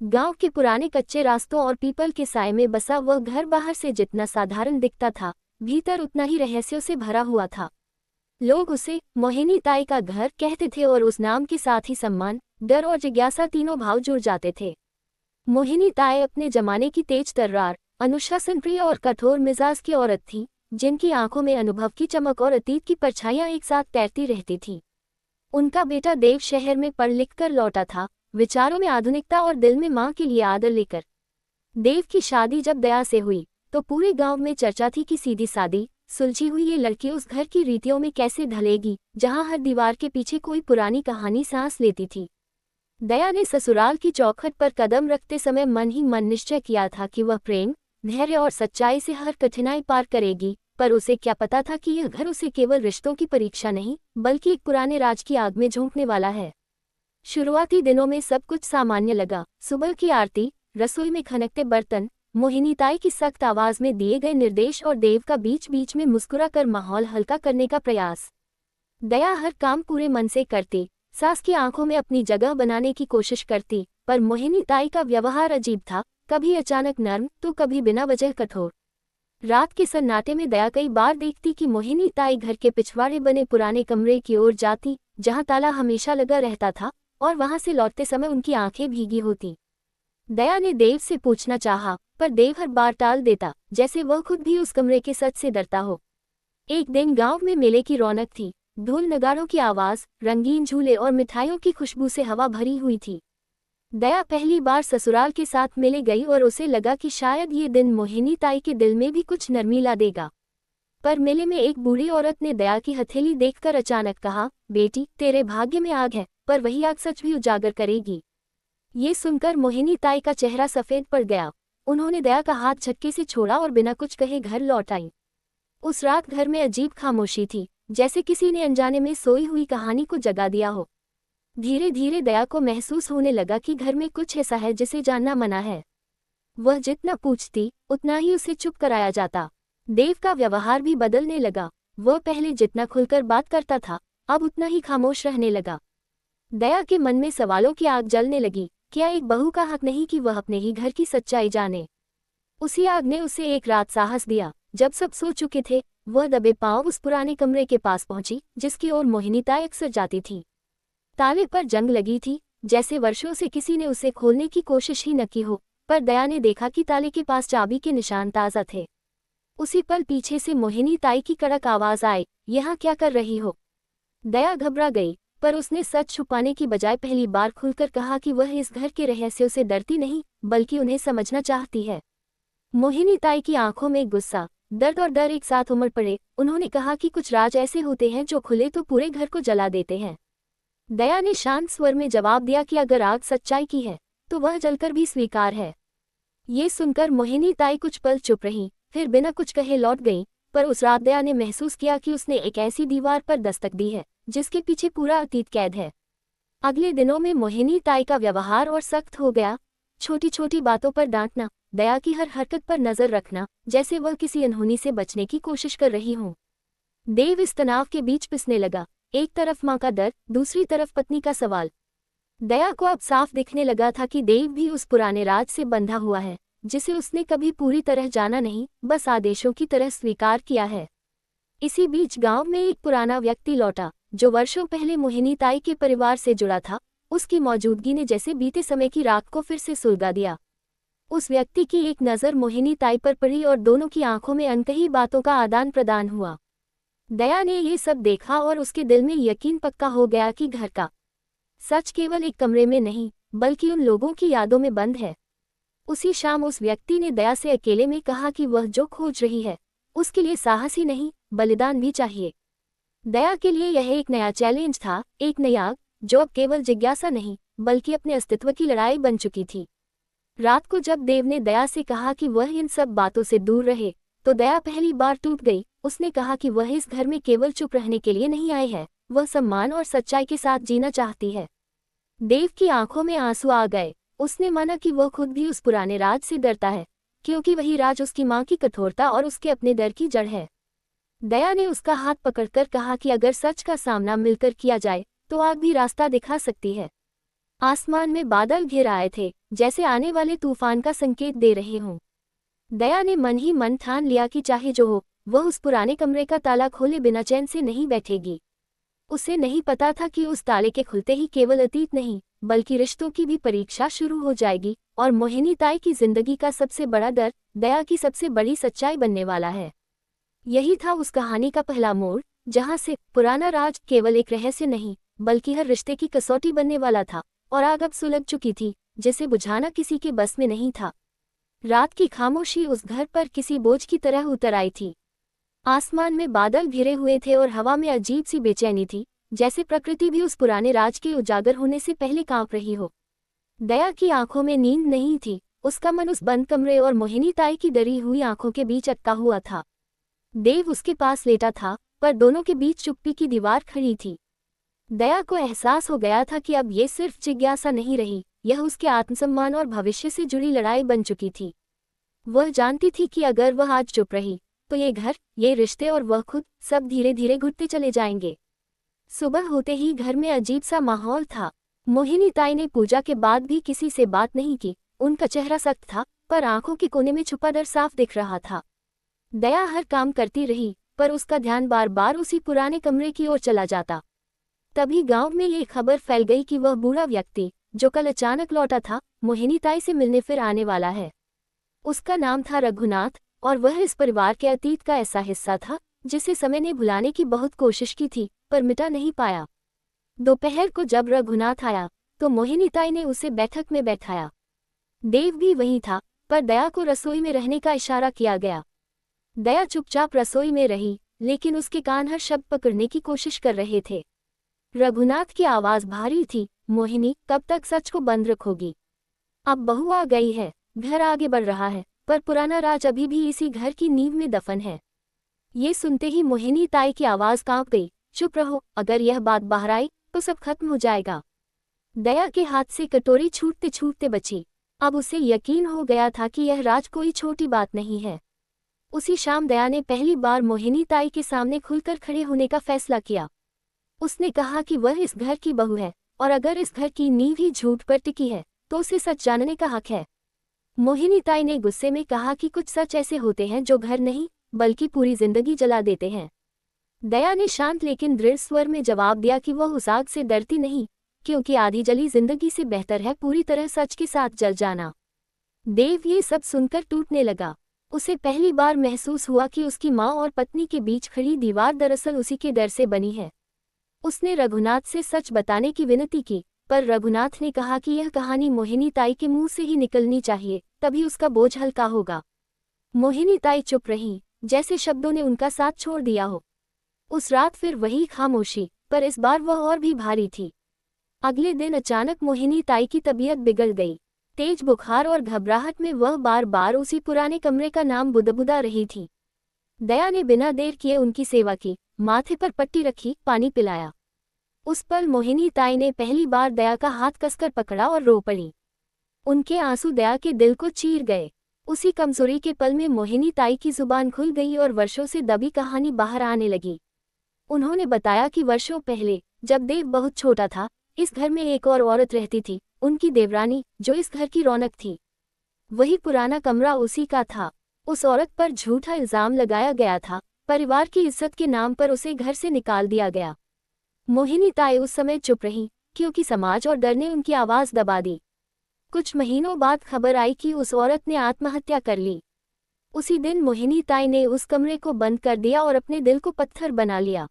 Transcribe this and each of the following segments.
गांव के पुराने कच्चे रास्तों और पीपल के साए में बसा वह घर बाहर से जितना साधारण दिखता था, भीतर उतना ही रहस्यों से भरा हुआ था। लोग उसे मोहिनी ताई का घर कहते थे और उस नाम के साथ ही सम्मान, डर और जिज्ञासा तीनों भाव जुड़ जाते थे। मोहिनी ताई अपने जमाने की तेज तर्रार, अनुशासन प्रिय और कठोर मिजाज की औरत थी, जिनकी आंखों में अनुभव की चमक और अतीत की परछाइयां एक साथ तैरती रहती थीं। उनका बेटा देव शहर में पढ़ लिख कर लौटा था, विचारों में आधुनिकता और दिल में मां के लिए आदर लेकर। देव की शादी जब दया से हुई तो पूरे गांव में चर्चा थी कि सीधी सादी सुलझी हुई ये लड़की उस घर की रीतियों में कैसे ढलेगी जहां हर दीवार के पीछे कोई पुरानी कहानी सांस लेती थी। दया ने ससुराल की चौखट पर कदम रखते समय मन ही मन निश्चय किया था कि वह प्रेम, धैर्य और सच्चाई से हर कठिनाई पार करेगी, पर उसे क्या पता था कि यह घर उसे केवल रिश्तों की परीक्षा नहीं बल्कि एक पुराने राज की आग में झोंकने वाला है। शुरुआती दिनों में सब कुछ सामान्य लगा। सुबह की आरती, रसोई में खनकते बर्तन, मोहिनी ताई की सख्त आवाज में दिए गए निर्देश और देव का बीच बीच में मुस्कुराकर माहौल हल्का करने का प्रयास। दया हर काम पूरे मन से करती, सास की आंखों में अपनी जगह बनाने की कोशिश करती, पर मोहिनी ताई का व्यवहार अजीब था, कभी अचानक नर्म तो कभी बिना वजह कठोर। रात के सन्नाटे में दया कई बार देखती कि मोहिनी ताई घर के पिछवाड़े बने पुराने कमरे की ओर जाती, जहां ताला हमेशा लगा रहता था, और वहां से लौटते समय उनकी आंखें भीगी होती। दया ने देव से पूछना चाहा, पर देव हर बार टाल देता, जैसे वह खुद भी उस कमरे के सच से डरता हो। एक दिन गांव में मेले की रौनक थी, ढोल नगाड़ों की आवाज, रंगीन झूले और मिठाइयों की खुशबू से हवा भरी हुई थी। दया पहली बार ससुराल के साथ मेले गई और उसे लगा कि शायद ये दिन मोहिनी ताई के दिल में भी कुछ नरमी ला देगा। पर मेले में एक बूढ़ी औरत ने दया की हथेली देखकर अचानक कहा, बेटी, तेरे भाग्य में आग है, पर वही आग सच भी उजागर करेगी। ये सुनकर मोहिनी ताई का चेहरा सफेद पड़ गया। उन्होंने दया का हाथ झटके से छोड़ा और बिना कुछ कहे घर लौट आई। उस रात घर में अजीब खामोशी थी, जैसे किसी ने अनजाने में सोई हुई कहानी को जगा दिया हो। धीरे धीरे दया को महसूस होने लगा कि घर में कुछ ऐसा है जिसे जानना मना है। वह जितना पूछती उतना ही उसे चुप कराया जाता। देव का व्यवहार भी बदलने लगा। वह पहले जितना खुलकर बात करता था, अब उतना ही खामोश रहने लगा। दया के मन में सवालों की आग जलने लगी। क्या एक बहू का हक नहीं कि वह अपने ही घर की सच्चाई जाने? उसी आग ने उसे एक रात साहस दिया। जब सब सो चुके थे, वह दबे पांव उस पुराने कमरे के पास पहुंची जिसकी ओर मोहिनी ताई अक्सर जाती थी। ताले पर जंग लगी थी, जैसे वर्षों से किसी ने उसे खोलने की कोशिश ही न की हो, पर दया ने देखा कि ताले के पास चाबी के निशान ताज़ा थे। उसी पल पीछे से मोहिनी ताई की कड़क आवाज आई, यहाँ क्या कर रही हो? दया घबरा गई, पर उसने सच छुपाने की बजाय पहली बार खुलकर कहा कि वह इस घर के रहस्यों से डरती नहीं, बल्कि उन्हें समझना चाहती है। मोहिनी ताई की आंखों में गुस्सा, दर्द और डर एक साथ उमड़ पड़े। उन्होंने कहा कि कुछ राज ऐसे होते हैं जो खुले तो पूरे घर को जला देते हैं। दया ने शांत स्वर में जवाब दिया कि अगर आग सच्चाई की है, तो वह जलकर भी स्वीकार है। ये सुनकर मोहिनी ताई कुछ पल चुप रही, फिर बिना कुछ कहे लौट गई। पर उस रात दया ने महसूस किया कि उसने एक ऐसी दीवार पर दस्तक दी है जिसके पीछे पूरा अतीत कैद है। अगले दिनों में मोहिनी ताई का व्यवहार और सख्त हो गया। छोटी छोटी बातों पर डांटना, दया की हर हरकत पर नजर रखना, जैसे वह किसी अनहोनी से बचने की कोशिश कर रही हो। देव इस तनाव के बीच पिसने लगा। एक तरफ मां का डर, दूसरी तरफ पत्नी का सवाल। दया को अब साफ दिखने लगा था कि देव भी उस पुराने राज से बंधा हुआ है, जिसे उसने कभी पूरी तरह जाना नहीं, बस आदेशों की तरह स्वीकार किया है। इसी बीच गांव में एक पुराना व्यक्ति लौटा, जो वर्षों पहले मोहिनी ताई के परिवार से जुड़ा था। उसकी मौजूदगी ने जैसे बीते समय की रात को फिर से सुलगा दिया। उस व्यक्ति की एक नज़र मोहिनी ताई पर पड़ी और दोनों की आंखों में अनकही बातों का आदान प्रदान हुआ। दया ने ये सब देखा और उसके दिल में यकीन पक्का हो गया कि घर का सच केवल एक कमरे में नहीं, बल्कि उन लोगों की यादों में बंद है। उसी शाम उस व्यक्ति ने दया से अकेले में कहा कि वह जो खोज रही है, उसके लिए साहस ही नहीं, बलिदान भी चाहिए। दया के लिए यह एक नया चैलेंज था, एक नई आग, जो अब केवल जिज्ञासा नहीं, बल्कि अपने अस्तित्व की लड़ाई बन चुकी थी। रात को जब देव ने दया से कहा कि वह इन सब बातों से दूर रहे, तो दया पहली बार टूट गई। उसने कहा कि वह इस घर में केवल चुप रहने के लिए नहीं आई है, वह सम्मान और सच्चाई के साथ जीना चाहती है। देव की आंखों में आंसू आ गए। उसने माना कि वह खुद भी उस पुराने राज से डरता है, क्योंकि वही राज उसकी मां की कठोरता और उसके अपने डर की जड़ है। दया ने उसका हाथ पकड़कर कहा कि अगर सच का सामना मिलकर किया जाए, तो आग भी रास्ता दिखा सकती है। आसमान में बादल घिर आए थे, जैसे आने वाले तूफान का संकेत दे रहे हों। दया ने मन ही मन ठान लिया कि चाहे जो हो, वह उस पुराने कमरे का ताला खोले बिना चैन से नहीं बैठेगी। उसे नहीं पता था कि उस ताले के खुलते ही केवल अतीत नहीं, बल्कि रिश्तों की भी परीक्षा शुरू हो जाएगी, और मोहिनी ताई की जिंदगी का सबसे बड़ा डर दया की सबसे बड़ी सच्चाई बनने वाला है। यही था उस कहानी का पहला मोड़, जहां से पुराना राज केवल एक रहस्य नहीं, बल्कि हर रिश्ते की कसौटी बनने वाला था, और आग अब सुलग चुकी थी, जिसे बुझाना किसी के बस में नहीं था। रात की खामोशी उस घर पर किसी बोझ की तरह उतर आई थी। आसमान में बादल घिरे हुए थे और हवा में अजीब सी बेचैनी थी, जैसे प्रकृति भी उस पुराने राज के उजागर होने से पहले कांप रही हो। दया की आंखों में नींद नहीं थी, उसका मन उस बंद कमरे और मोहिनी ताई की डरी हुई आंखों के बीच अटका हुआ था। देव उसके पास लेटा था, पर दोनों के बीच चुप्पी की दीवार खड़ी थी। दया को एहसास हो गया था कि अब ये सिर्फ जिज्ञासा नहीं रही, यह उसके आत्मसम्मान और भविष्य से जुड़ी लड़ाई बन चुकी थी। वह जानती थी कि अगर वह आज चुप रही, तो ये घर, ये रिश्ते और वह खुद, सब धीरे धीरे घुटते चले जाएंगे। सुबह होते ही घर में अजीब सा माहौल था। मोहिनी ताई ने पूजा के बाद भी किसी से बात नहीं की। उनका चेहरा सख्त था, पर आंखों के कोने में छुपा डर साफ दिख रहा था। दया हर काम करती रही, पर उसका ध्यान बार बार उसी पुराने कमरे की ओर चला जाता। तभी गांव में ये खबर फैल गई कि वह बूढ़ा व्यक्ति, जो कल अचानक लौटा था, मोहिनी ताई से मिलने फिर आने वाला है। उसका नाम था रघुनाथ, और वह इस परिवार के अतीत का ऐसा हिस्सा था जिसे समय ने भुलाने की बहुत कोशिश की थी, पर मिटा नहीं पाया। दोपहर को जब रघुनाथ आया, तो मोहिनी ताई ने उसे बैठक में बैठाया। देव भी वहीं था, पर दया को रसोई में रहने का इशारा किया गया। दया चुपचाप रसोई में रही, लेकिन उसके कान हर शब्द पकड़ने की कोशिश कर रहे थे। रघुनाथ की आवाज भारी थी, मोहिनी, कब तक सच को बंद रखोगी? अब बहू आ गई है, घर आगे बढ़ रहा है, पर पुराना राज अभी भी इसी घर की नींव में दफन है। ये सुनते ही मोहिनी ताई की आवाज कांप गई। चुप रहो, अगर यह बात बाहर आई तो सब खत्म हो जाएगा। दया के हाथ से कटोरी छूटते छूटते बची। अब उसे यकीन हो गया था कि यह राज कोई छोटी बात नहीं है। उसी शाम दया ने पहली बार मोहिनी ताई के सामने खुलकर खड़े होने का फैसला किया। उसने कहा कि वह इस घर की बहू है, और अगर इस घर की नींव ही झूठ पर टिकी है, तो उसे सच जानने का हक है। मोहिनी ताई ने गुस्से में कहा कि कुछ सच ऐसे होते हैं जो घर नहीं, बल्कि पूरी जिंदगी जला देते हैं। दया ने शांत लेकिन दृढ़ स्वर में जवाब दिया कि वह उस आग से डरती नहीं, क्योंकि आधी जली जिंदगी से बेहतर है पूरी तरह सच के साथ जल जाना। देव ये सब सुनकर टूटने लगा। उसे पहली बार महसूस हुआ कि उसकी माँ और पत्नी के बीच खड़ी दीवार दरअसल उसी के डर से बनी है। उसने रघुनाथ से सच बताने की विनती की, पर रघुनाथ ने कहा कि यह कहानी मोहिनी ताई के मुंह से ही निकलनी चाहिए, तभी उसका बोझ हल्का होगा। मोहिनी ताई चुप रही, जैसे शब्दों ने उनका साथ छोड़ दिया हो। उस रात फिर वही खामोशी, पर इस बार वह और भी भारी थी। अगले दिन अचानक मोहिनी ताई की तबीयत बिगड़ गई। तेज बुखार और घबराहट में वह बार बार उसी पुराने कमरे का नाम बुदबुदा रही थी। दया ने बिना देर किए उनकी सेवा की, माथे पर पट्टी रखी, पानी पिलाया। उस पल मोहिनी ताई ने पहली बार दया का हाथ कसकर पकड़ा और रो पड़ी। उनके आंसू दया के दिल को चीर गए। उसी कमजोरी के पल में मोहिनी ताई की जुबान खुल गई और वर्षों से दबी कहानी बाहर आने लगी। उन्होंने बताया कि वर्षों पहले, जब देव बहुत छोटा था, इस घर में एक और औरत रहती थी, उनकी देवरानी, जो इस घर की रौनक थी। वही पुराना कमरा उसी का था। उस औरत पर झूठा इल्जाम लगाया गया था, परिवार की इज्जत के नाम पर उसे घर से निकाल दिया गया। मोहिनी ताई उस समय चुप रही, क्योंकि समाज और डर ने उनकी आवाज दबा दी। कुछ महीनों बाद खबर आई कि उस औरत ने आत्महत्या कर ली। उसी दिन मोहिनी ताई ने उस कमरे को बंद कर दिया और अपने दिल को पत्थर बना लिया।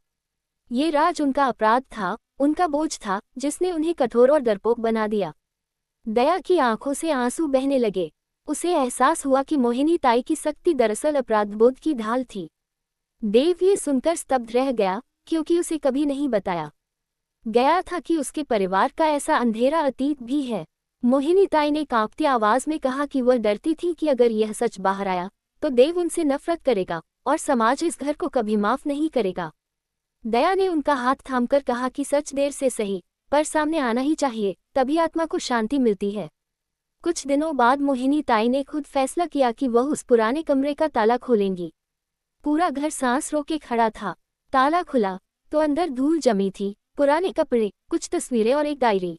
ये राज उनका अपराध था, उनका बोझ था, जिसने उन्हें कठोर और डरपोक बना दिया। दया की आंखों से आंसू बहने लगे। उसे एहसास हुआ कि मोहिनी ताई की सख्ती दरअसल अपराधबोध की ढाल थी। देव ये सुनकर स्तब्ध रह गया, क्योंकि उसे कभी नहीं बताया गया था कि उसके परिवार का ऐसा अंधेरा अतीत भी है। मोहिनी ताई ने कांपती आवाज में कहा कि वह डरती थी कि अगर यह सच बाहर आया, तो देव उनसे नफरत करेगा, और समाज इस घर को कभी माफ नहीं करेगा। दया ने उनका हाथ थामकर कहा कि सच देर से सही, पर सामने आना ही चाहिए, तभी आत्मा को शांति मिलती है। कुछ दिनों बाद मोहिनी ताई ने खुद फैसला किया कि वह उस पुराने कमरे का ताला खोलेंगी। पूरा घर सांस रोके खड़ा था। ताला खुला तो अंदर धूल जमी थी, पुराने कपड़े, कुछ तस्वीरें और एक डायरी।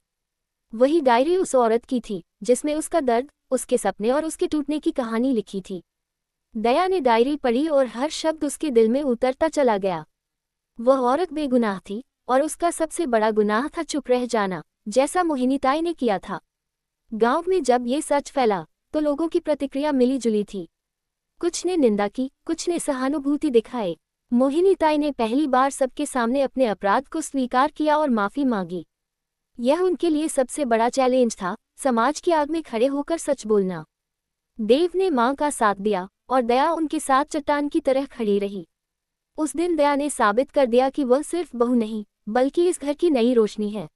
वही डायरी उस औरत की थी जिसमें उसका दर्द, उसके सपने और उसके टूटने की कहानी लिखी थी। दया ने डायरी पढ़ी और हर शब्द उसके दिल में उतरता चला गया। वह औरत बेगुनाह थी और उसका सबसे बड़ा गुनाह था चुप रह जाना, जैसा मोहिनीताई ने किया था। गांव में जब ये सच फैला तो लोगों की प्रतिक्रिया मिली जुली थी। कुछ ने निंदा की, कुछ ने सहानुभूति दिखाए। मोहिनीताई ने पहली बार सबके सामने अपने अपराध को स्वीकार किया और माफी मांगी। यह उनके लिए सबसे बड़ा चैलेंज था, समाज की आग में खड़े होकर सच बोलना। देव ने मां का साथ दिया और दया उनके साथ चट्टान की तरह खड़ी रही। उस दिन दया ने साबित कर दिया कि वह सिर्फ बहू नहीं, बल्कि इस घर की नई रोशनी है।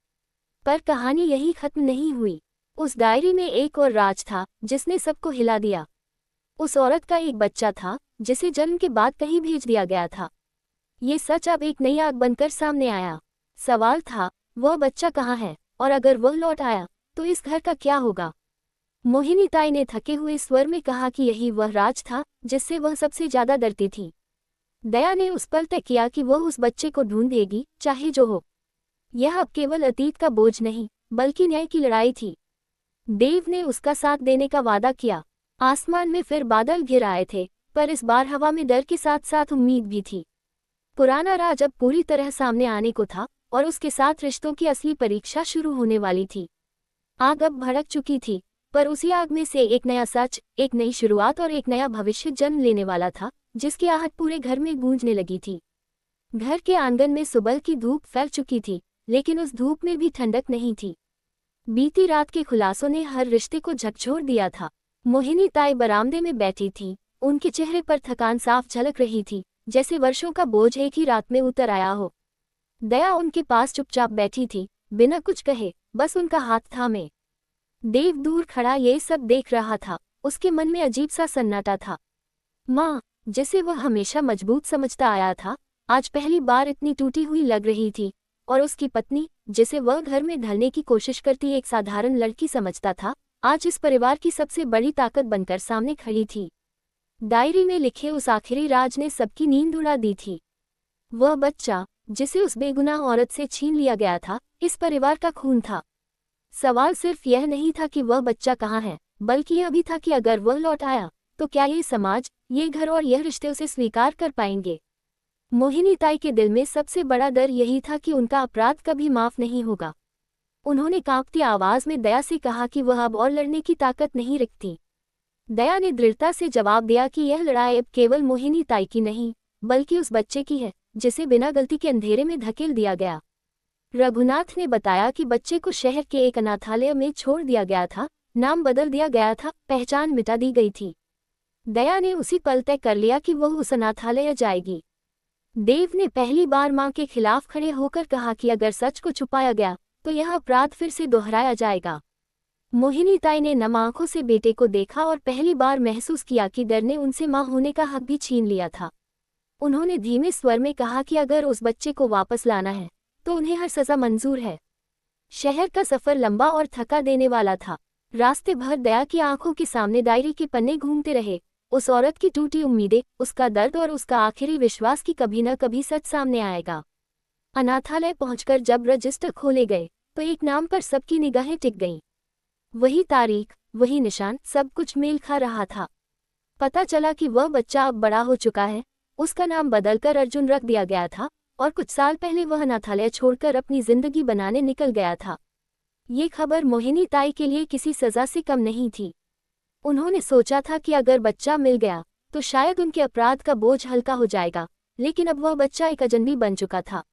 पर कहानी यही खत्म नहीं हुई। उस डायरी में एक और राज था जिसने सबको हिला दिया। उस औरत का एक बच्चा था जिसे जन्म के बाद कहीं भेज दिया गया था। ये सच अब एक नई आग बनकर सामने आया। सवाल था, वह बच्चा कहाँ है, और अगर वह लौट आया तो इस घर का क्या होगा? मोहिनीताई ने थके हुए स्वर में कहा कि यही वह राज था जिससे वह सबसे ज्यादा डरती थी। दया ने उस पल तय किया कि वह उस बच्चे को ढूंढेगी, चाहे जो हो। यह अब केवल अतीत का बोझ नहीं, बल्कि न्याय की लड़ाई थी। देव ने उसका साथ देने का वादा किया। आसमान में फिर बादल घिर आए थे, पर इस बार हवा में डर के साथ साथ उम्मीद भी थी। पुराना राज अब पूरी तरह सामने आने को था और उसके साथ रिश्तों की असली परीक्षा शुरू होने वाली थी। आग अब भड़क चुकी थी, पर उसी आग में से एक नया सच, एक नई शुरुआत और एक नया भविष्य जन्म लेने वाला था, जिसकी आहट पूरे घर में गूंजने लगी थी। घर के आंगन में सुबह की धूप फैल चुकी थी, लेकिन उस धूप में भी ठंडक नहीं थी। बीती रात के खुलासों ने हर रिश्ते को झकझोर दिया था। मोहिनीताई बरामदे में बैठी थी, उनके चेहरे पर थकान साफ झलक रही थी, जैसे वर्षों का बोझ एक ही रात में उतर आया हो। दया उनके पास चुपचाप बैठी थी, बिना कुछ कहे, बस उनका हाथ थामे। देव दूर खड़ा ये सब देख रहा था, उसके मन में अजीब सा सन्नाटा था। माँ, जिसे वह हमेशा मजबूत समझता आया था, आज पहली बार इतनी टूटी हुई लग रही थी, और उसकी पत्नी, जिसे वह घर में ढलने की कोशिश करती एक साधारण लड़की समझता था, आज इस परिवार की सबसे बड़ी ताकत बनकर सामने खड़ी थी। डायरी में लिखे उस आखिरी राज ने सबकी नींद उड़ा दी थी। वह बच्चा, जिसे उस बेगुनाह औरत से छीन लिया गया था, इस परिवार का खून था। सवाल सिर्फ यह नहीं था कि वह बच्चा कहाँ है, बल्कि यह भी था कि अगर वह लौट आया तो क्या ये समाज, ये घर और यह रिश्ते उसे स्वीकार कर पाएंगे। मोहिनीताई के दिल में सबसे बड़ा डर यही था कि उनका अपराध कभी माफ नहीं होगा। उन्होंने कांपती आवाज में दया से कहा कि वह अब और लड़ने की ताकत नहीं रखती। दया ने दृढ़ता से जवाब दिया कि यह लड़ाई अब केवल मोहिनीताई की नहीं, बल्कि उस बच्चे की है जिसे बिना गलती के अंधेरे में धकेल दिया गया। रघुनाथ ने बताया कि बच्चे को शहर के एक अनाथालय में छोड़ दिया गया था, नाम बदल दिया गया था, पहचान मिटा दी गई थी। दया ने उसी पल तय कर लिया कि वह उस अनाथालय जाएगी। देव ने पहली बार मां के खिलाफ खड़े होकर कहा कि अगर सच को छुपाया गया तो यह अपराध फिर से दोहराया जाएगा। मोहिनीताई ने नम आंखों से बेटे को देखा और पहली बार महसूस किया कि डर ने उनसे मां होने का हक भी छीन लिया था। उन्होंने धीमे स्वर में कहा कि अगर उस बच्चे को वापस लाना है तो उन्हें हर सजा मंजूर है। शहर का सफर लंबा और थका देने वाला था। रास्ते भर दया की आंखों के सामने डायरी के पन्ने घूमते रहे, उस औरत की टूटी उम्मीदें, उसका दर्द और उसका आखिरी विश्वास कि कभी न कभी सच सामने आएगा। अनाथालय पहुंचकर जब रजिस्टर खोले गए तो एक नाम पर सबकी निगाहें टिक गईं। वही तारीख, वही निशान, सब कुछ मेल खा रहा था। पता चला कि वह बच्चा अब बड़ा हो चुका है। उसका नाम बदलकर अर्जुन रख दिया गया था और कुछ साल पहले वह अनाथालय छोड़कर अपनी जिंदगी बनाने निकल गया था। ये खबर मोहिनीताई के लिए किसी सजा से कम नहीं थी। उन्होंने सोचा था कि अगर बच्चा मिल गया तो शायद उनके अपराध का बोझ हल्का हो जाएगा, लेकिन अब वह बच्चा एक अजनबी बन चुका था।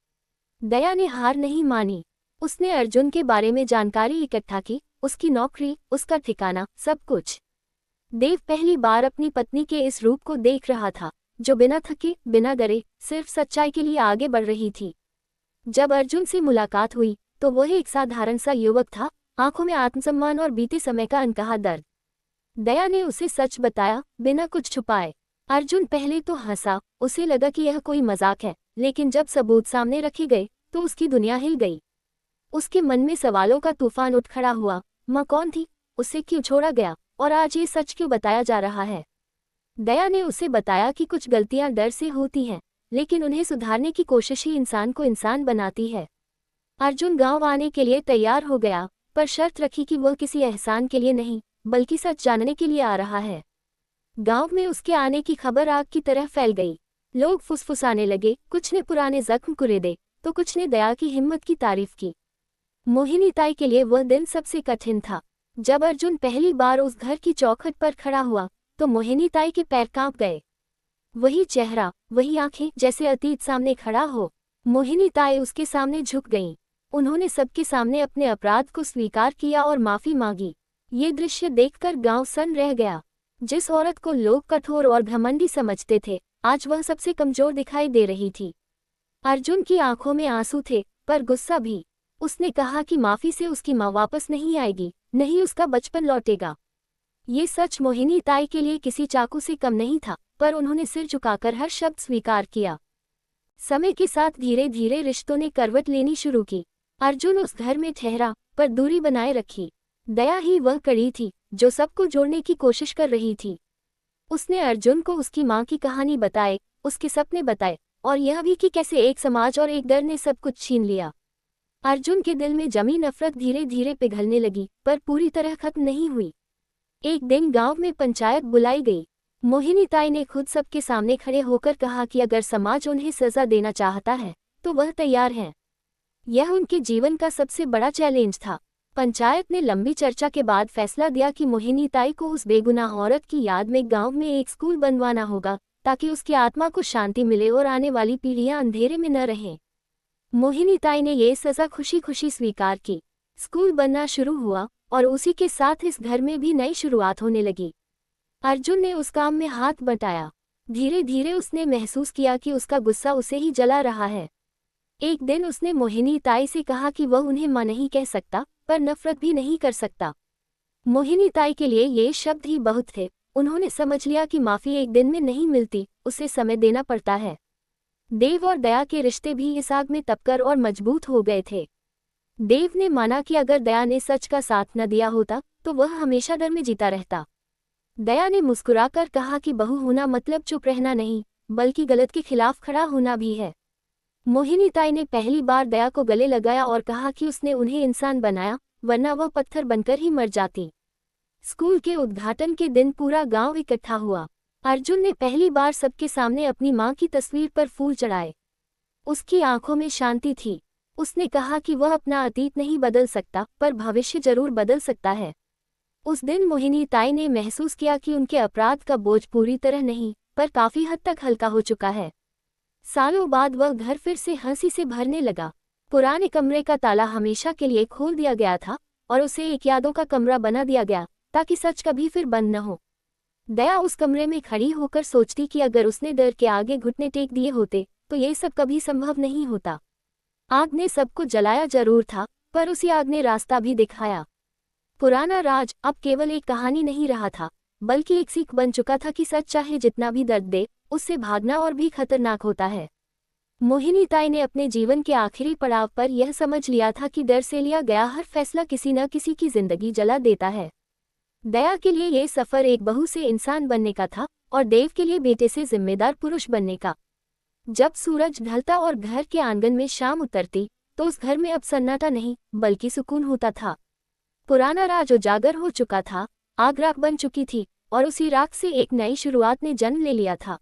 दया ने हार नहीं मानी। उसने अर्जुन के बारे में जानकारी इकट्ठा की, उसकी नौकरी, उसका ठिकाना, सब कुछ। देव पहली बार अपनी पत्नी के इस रूप को देख रहा था, जो बिना थके, बिना डरे, सिर्फ सच्चाई के लिए आगे बढ़ रही थी। जब अर्जुन से मुलाकात हुई तो वह एक साधारण सा युवक था, आंखों में आत्मसम्मान और बीते समय का अनकहा दर्द। दया ने उसे सच बताया, बिना कुछ छुपाए। अर्जुन पहले तो हंसा, उसे लगा कि यह कोई मजाक है, लेकिन जब सबूत सामने रखे गए तो उसकी दुनिया हिल गई। उसके मन में सवालों का तूफान उठ खड़ा हुआ। माँ कौन थी, उसे क्यों छोड़ा गया, और आज ये सच क्यों बताया जा रहा है? दया ने उसे बताया कि कुछ गलतियां डर से होती हैं, लेकिन उन्हें सुधारने की कोशिश ही इंसान को इंसान बनाती है। अर्जुन गांव आने के लिए तैयार हो गया। पर शर्त रखी कि वह किसी एहसान के लिए नहीं बल्कि सच जानने के लिए आ रहा है। गांव में उसके आने की खबर आग की तरह फैल गई। लोग फुसफुसाने लगे, कुछ ने पुराने जख्म कुरेदे तो कुछ ने दया की हिम्मत की तारीफ की। मोहिनी ताई के लिए वह दिन सबसे कठिन था। जब अर्जुन पहली बार उस घर की चौखट पर खड़ा हुआ तो मोहिनी ताई के पैर कांप गए। वही चेहरा, वही आंखें, जैसे अतीत सामने खड़ा हो। मोहिनी ताई उसके सामने झुक गईं। उन्होंने सबके सामने अपने अपराध को स्वीकार किया और माफी मांगी। ये दृश्य देखकर गांव सन्न रह गया। जिस औरत को लोग कठोर और घमंडी समझते थे, आज वह सबसे कमजोर दिखाई दे रही थी। अर्जुन की आंखों में आंसू थे, पर गुस्सा भी। उसने कहा कि माफी से उसकी माँ वापस नहीं आएगी, नहीं उसका बचपन लौटेगा। ये सच मोहिनी ताई के लिए किसी चाकू से कम नहीं था, पर उन्होंने सिर झुकाकर हर शब्द स्वीकार किया। समय के साथ धीरे धीरे रिश्तों ने करवट लेनी शुरू की। अर्जुन उस घर में ठहरा, पर दूरी बनाए रखी। दया ही वह कड़ी थी जो सबको जोड़ने की कोशिश कर रही थी। उसने अर्जुन को उसकी माँ की कहानी बताए, उसके सपने बताए, और यह भी कि कैसे एक समाज और एक डर ने सब कुछ छीन लिया। अर्जुन के दिल में जमी नफरत धीरे धीरे पिघलने लगी, पर पूरी तरह खत्म नहीं हुई। एक दिन गांव में पंचायत बुलाई गई। मोहिनी ताई ने खुद सबके सामने खड़े होकर कहा कि अगर समाज उन्हें सजा देना चाहता है तो वह तैयार है। यह उनके जीवन का सबसे बड़ा चैलेंज था। पंचायत ने लंबी चर्चा के बाद फैसला दिया कि मोहिनी ताई को उस बेगुनाह औरत की याद में गांव में एक स्कूल बनवाना होगा, ताकि उसकी आत्मा को शांति मिले और आने वाली पीढ़ियां अंधेरे में न रहें। मोहिनी ताई ने ये सजा खुशी खुशी स्वीकार की। स्कूल बनना शुरू हुआ और उसी के साथ इस घर में भी नई शुरुआत होने लगी। अर्जुन ने उस काम में हाथ बटाया। धीरे धीरे उसने महसूस किया कि उसका गुस्सा उसे ही जला रहा है। एक दिन उसने मोहिनी ताई से कहा कि वह उन्हें मां नहीं कह सकता, पर नफरत भी नहीं कर सकता। मोहिनी ताई के लिए ये शब्द ही बहुत थे। उन्होंने समझ लिया कि माफी एक दिन में नहीं मिलती, उसे समय देना पड़ता है। देव और दया के रिश्ते भी इस आग में तपकर और मजबूत हो गए थे। देव ने माना कि अगर दया ने सच का साथ न दिया होता तो वह हमेशा डर में जीता रहता। दया ने मुस्कुराकर कहा कि बहू होना मतलब चुप रहना नहीं, बल्कि गलत के खिलाफ खड़ा होना भी है। मोहिनी ताई ने पहली बार दया को गले लगाया और कहा कि उसने उन्हें इंसान बनाया, वरना वह पत्थर बनकर ही मर जाती। स्कूल के उद्घाटन के दिन पूरा गांव इकट्ठा हुआ। अर्जुन ने पहली बार सबके सामने अपनी मां की तस्वीर पर फूल चढ़ाए। उसकी आंखों में शांति थी। उसने कहा कि वह अपना अतीत नहीं बदल सकता, पर भविष्य जरूर बदल सकता है। उस दिन मोहिनी ताई ने महसूस किया कि उनके अपराध का बोझ पूरी तरह नहीं, पर काफी हद तक हल्का हो चुका है। सालों बाद वह घर फिर से हंसी से भरने लगा। पुराने कमरे का ताला हमेशा के लिए खोल दिया गया था और उसे एक यादों का कमरा बना दिया गया, ताकि सच कभी फिर बंद न हो। दया उस कमरे में खड़ी होकर सोचती कि अगर उसने डर के आगे घुटने टेक दिए होते तो ये सब कभी संभव नहीं होता। आग ने सबको जलाया जरूर था, पर उसी आग ने रास्ता भी दिखाया। पुराना राज अब केवल एक कहानी नहीं रहा था, बल्कि एक सीख बन चुका था कि सच चाहे जितना भी दर्द दे, उससे भागना और भी खतरनाक होता है। मोहिनी ताई ने अपने जीवन के आखिरी पड़ाव पर यह समझ लिया था कि डर से लिया गया हर फैसला किसी न किसी की जिंदगी जला देता है। दया के लिए यह सफर एक बहू से इंसान बनने का था और देव के लिए बेटे से जिम्मेदार पुरुष बनने का। जब सूरज ढलता और घर के आंगन में शाम उतरती तो उस घर में अब सन्नाटा नहीं बल्कि सुकून होता था। पुराना राज उजागर हो चुका था, आग राख बन चुकी थी और उसी राख से एक नई शुरुआत ने जन्म ले लिया था।